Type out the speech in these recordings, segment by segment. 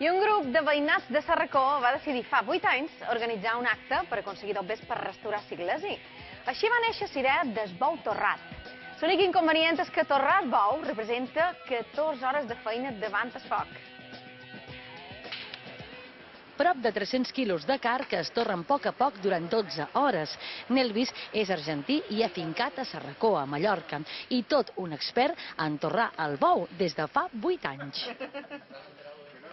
I un grup de veïnats de Sarracó va decidir fa 8 anys organitzar un acte per aconseguir dobbers per restaurar Siglesi. Així va néixer Sirè d'Esbou Torrat. L'únic inconvenient és que torrar bou representa 14 hores de feina davant el foc. Prop de 300 quilos de carn que es torren a poc durant 12 hores. Nelvis és argentí i afincat a Sarracó, a Mallorca, i tot un expert en torrar el bou des de fa 8 anys.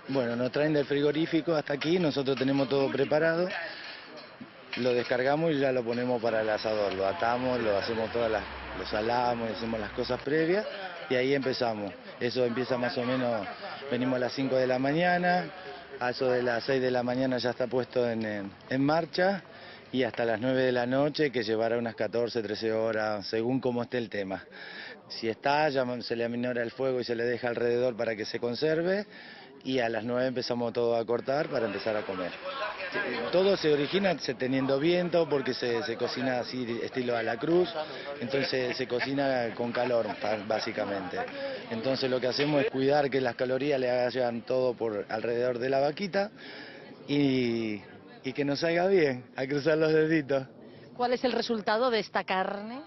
Bueno, nos traen del frigorífico hasta aquí, nosotros tenemos todo preparado, lo descargamos y ya lo ponemos para el asador, lo atamos, lo hacemos lo salamos, hacemos las cosas previas y ahí empezamos. Eso empieza más o menos, venimos a las 5 de la mañana, a eso de las 6 de la mañana ya está puesto en marcha y hasta las 9 de la noche, que llevará unas 14, 13 horas, según cómo esté el tema. Si está, ya se le aminora el fuego y se le deja alrededor para que se conserve. Y a las 9 empezamos todo a cortar para empezar a comer. Todo se origina teniendo viento porque se cocina así estilo a la cruz, entonces se cocina con calor básicamente. Entonces lo que hacemos es cuidar que las calorías le hagan todo por alrededor de la vaquita y que nos salga bien, a cruzar los deditos. ¿Cuál es el resultado de esta carne?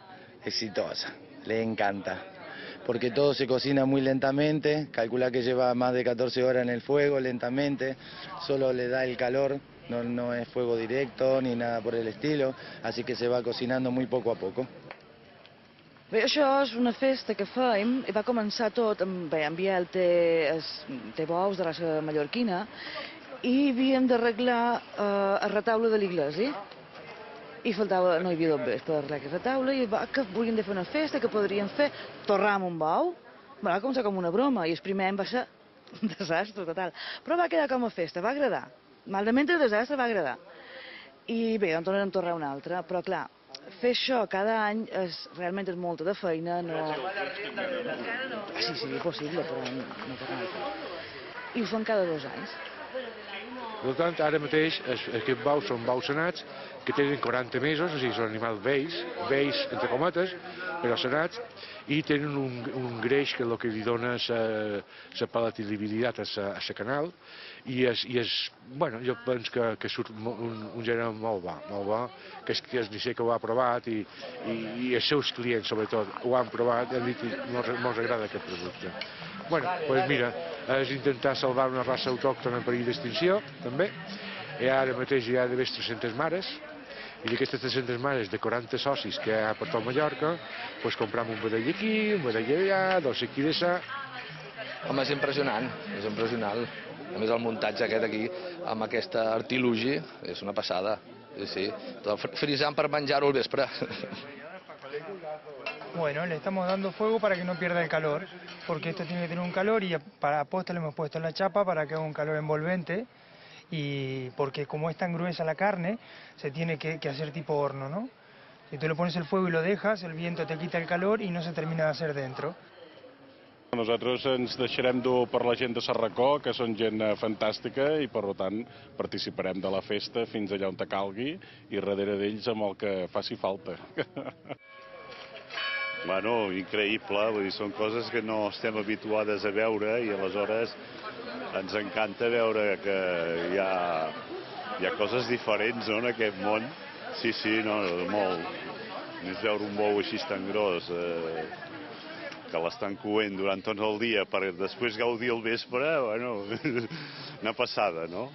Exitosa, le encanta. Porque todo se cocina muy lentamente, calcula que lleva más de 14 horas en el fuego lentamente, solo le da el calor, no es fuego directo ni nada por el estilo, así que se va cocinando muy poco a poco. Bé, això és una festa que fèiem i va començar tot amb... Bé, en Biel té bous de raça mallorquina i havíem d'arreglar el retaule de l'església. I faltava, no hi havia dobbers per arreglar aquest retaule i que volien de fer una festa, que podrien fer torrar amb un bou. Va començar com una broma i el primer any va ser un desastre total. Però va quedar com a festa, va agradar. Malament el desastre va agradar. I bé, en tornarem a torrar un altre, però clar, fer això cada any realment és molta de feina, no... Sí, seria possible, però no per l'altre. I ho fan cada 2 anys. Per tant, ara mateix aquests bous són bous senats que tenen 40 mesos, o sigui, són animals vells entre cometes, però senats, i tenen un greix que el que li dona la palatabilitat a la canal, i bueno, jo penso que surt un gènere molt bo, que el Nisser que ho ha provat i els seus clients, sobretot, ho han provat i han dit que ens agrada aquest producte. Bueno, doncs mira, és intentar salvar una raça autòctona en perill d'extinció, també. I ara mateix hi ha d'haver 300 mares, i d'aquestes 300 mares de 40 socis que hi ha per tot Mallorca, doncs compram un vedell aquí, un vedell allà, 2 aquí d'allà. Home, és impressionant, és impressionant. A més, el muntatge aquest aquí, amb aquesta artilugi, és una passada. Sí, frisant per menjar-ho al vespre. Bueno, le estamos dando fuego para que no pierda el calor, porque esto tiene que tener un calor y para aposta le hemos puesto la chapa para que haga un calor envolvente, y porque como es tan gruesa la carne, se tiene que hacer tipo horno, ¿no? Si tú le pones el fuego y lo dejas, el viento te quita el calor y no se termina de hacer dentro. Nosaltres ens deixarem dur per la gent de Sarracó, que són gent fantàstica, i per tant participarem de la festa fins allà on te calgui i darrere d'ells amb el que faci falta. Bueno, increïble, vull dir, són coses que no estem habituades a veure i aleshores ens encanta veure que hi ha coses diferents, no, en aquest món. Sí, no, molt. Més veure un bou així tan gros que l'estan coent durant tot el dia per després gaudir el vespre, bueno, una passada, no?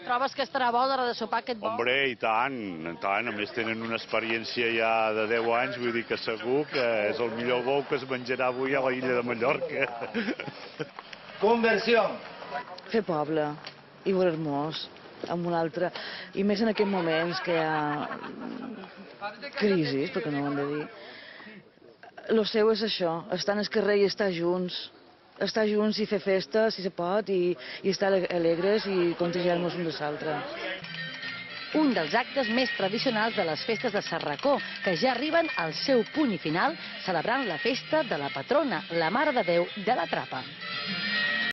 Trobes que estarà bo d'hora de sopar aquest bou? Hombre, i tant. A més tenen una experiència ja de 10 anys, vull dir que segur que és el millor bou que es menjarà avui a la illa de Mallorca. Conversió! Fer poble i veure-nos amb un altre, i més en aquests moments que hi ha crisis, perquè no ho hem de dir. Lo seu és això, estar en el carrer i estar junts i fer festa, si se pot, i estar alegres i contagiar-nos un dels altres. Un dels actes més tradicionals de les festes de Sarracó, que ja arriben al seu punt i final, celebrant la festa de la patrona, la Mare de Déu de la Trapa.